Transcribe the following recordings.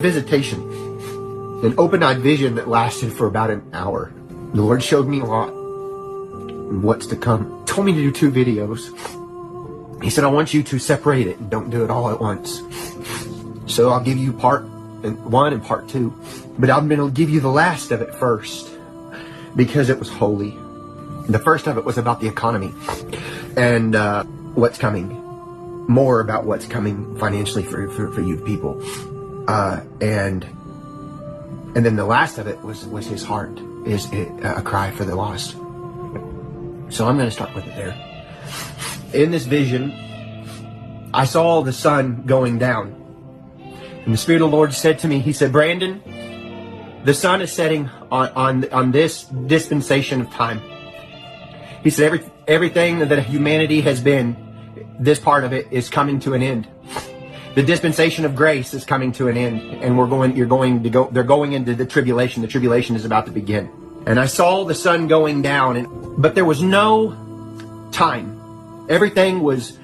Visitation, an open-eyed vision that lasted for about an hour. The Lord showed me a lot, what's to come. Told me to do 2 videos. He said, I want you to separate it and don't do it all at once. So I'll give you part 1 and part 2. But I'm going to give you the last of it first, because it was holy. The first of it was about the economy and what's coming. More about what's coming financially for you people. And then the last of it was his heart, is a cry for the lost. So I'm going to start with it there. In this vision, I saw the sun going down. And the Spirit of the Lord said to me, he said, Brandon, the sun is setting on this dispensation of time. He said, everything that humanity has been, this part of it is coming to an end. The dispensation of grace is coming to an end, and they're going into the tribulation. The tribulation is about to begin. And I saw the sun going down, but there was no time. Everything was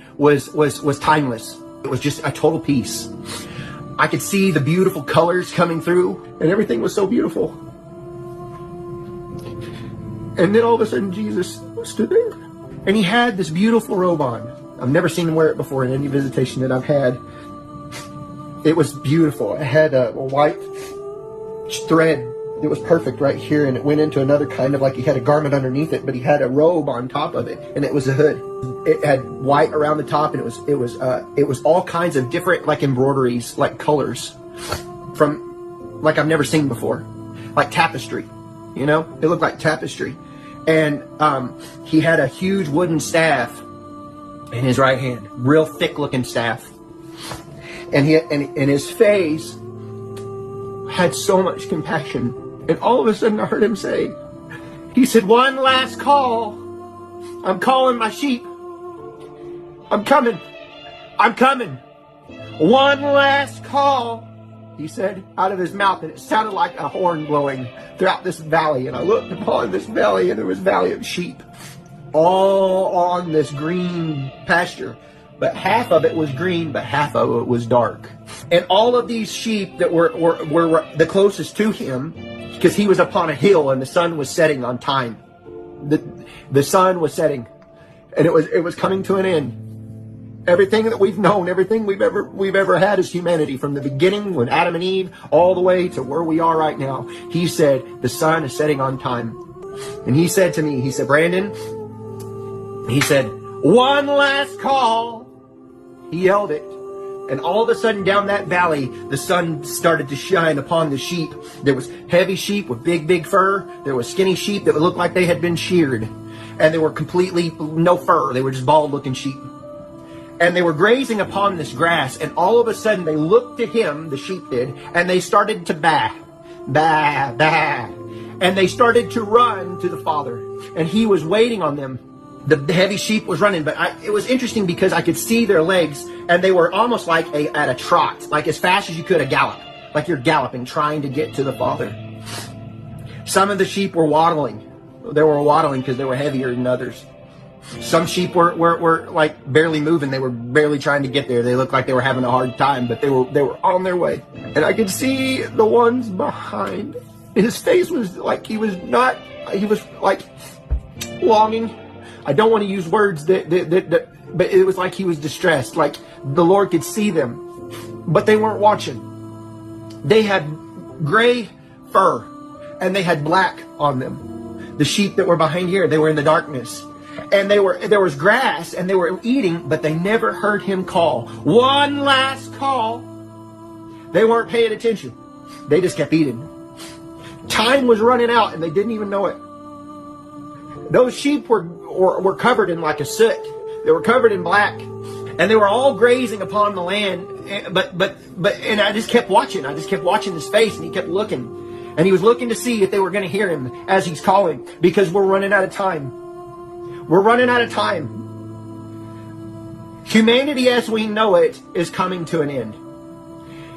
timeless. It was just a total peace. I could see the beautiful colors coming through, and everything was so beautiful. And then all of a sudden, Jesus stood there, and he had this beautiful robe on. I've never seen him wear it before in any visitation that I've had. It was beautiful. It had a white thread. It was perfect right here, and it went into another kind of, like he had a garment underneath it, but he had a robe on top of it, and it was a hood. It had white around the top, and it was all kinds of different, like, embroideries, like colors, from like I've never seen before, like tapestry. You know, it looked like tapestry. And he had a huge wooden staff in his right hand, real thick looking staff. And his face had so much compassion. And all of a sudden I heard him say, he said, one last call. I'm calling my sheep. I'm coming. I'm coming. One last call, he said out of his mouth. And it sounded like a horn blowing throughout this valley. And I looked upon this valley, and there was a valley of sheep all on this green pasture. But half of it was green, but half of it was dark. And all of these sheep that were the closest to him, because he was upon a hill and the sun was setting on time. The sun was setting, and it was coming to an end. Everything that we've known, everything we've ever had as humanity, from the beginning when Adam and Eve, all the way to where we are right now. He said the sun is setting on time. And he said to me, he said, Brandon, he said, one last call. He yelled it. And all of a sudden down that valley, the sun started to shine upon the sheep. There was heavy sheep with big fur. There was skinny sheep that looked like they had been sheared. And they were completely no fur. They were just bald looking sheep. And they were grazing upon this grass. And all of a sudden they looked to him, the sheep did, and they started to baa. Baa, baa. And they started to run to the Father. And he was waiting on them. The heavy sheep was running, but it was interesting because I could see their legs, and they were almost like at a trot, like as fast as you could, a gallop, like you're galloping, trying to get to the Father. Some of the sheep were waddling. They were waddling because they were heavier than others. Some sheep were like barely moving. They were barely trying to get there. They looked like they were having a hard time, but they were on their way. And I could see the ones behind. His face was like he was like longing. I don't want to use words but it was like he was distressed, like the Lord could see them, but they weren't watching. They had gray fur, and they had black on them. The sheep that were behind here, they were in the darkness, and there was grass, and they were eating, but they never heard him call. One last call. They weren't paying attention. They just kept eating. Time was running out, and they didn't even know it. Those sheep were covered in like a soot. They were covered in black, and they were all grazing upon the land. And I just kept watching. I just kept watching his face, and he kept looking, and he was looking to see if they were going to hear him as he's calling, because we're running out of time. We're running out of time. Humanity as we know it is coming to an end.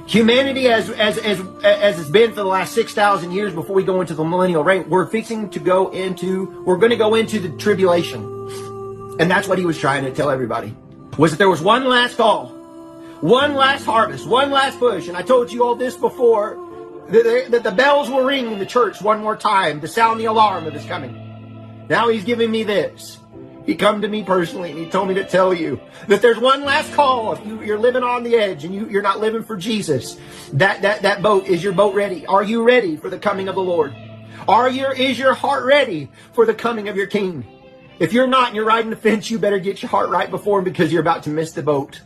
Humanity as it's been for the last 6,000 years before we go into the millennial reign, we're going to go into the tribulation. And that's what he was trying to tell everybody, was that there was one last call. One last harvest, one last push. And I told you all this before, that the bells will ring in the church one more time to sound the alarm of his coming. Now he's giving me this. He come to me personally and he told me to tell you that there's one last call. If you're living on the edge and you're not living for Jesus, that boat, is your boat ready? Are you ready for the coming of the Lord? Is your heart ready for the coming of your King? If you're not and you're riding the fence, you better get your heart right before him, because you're about to miss the boat.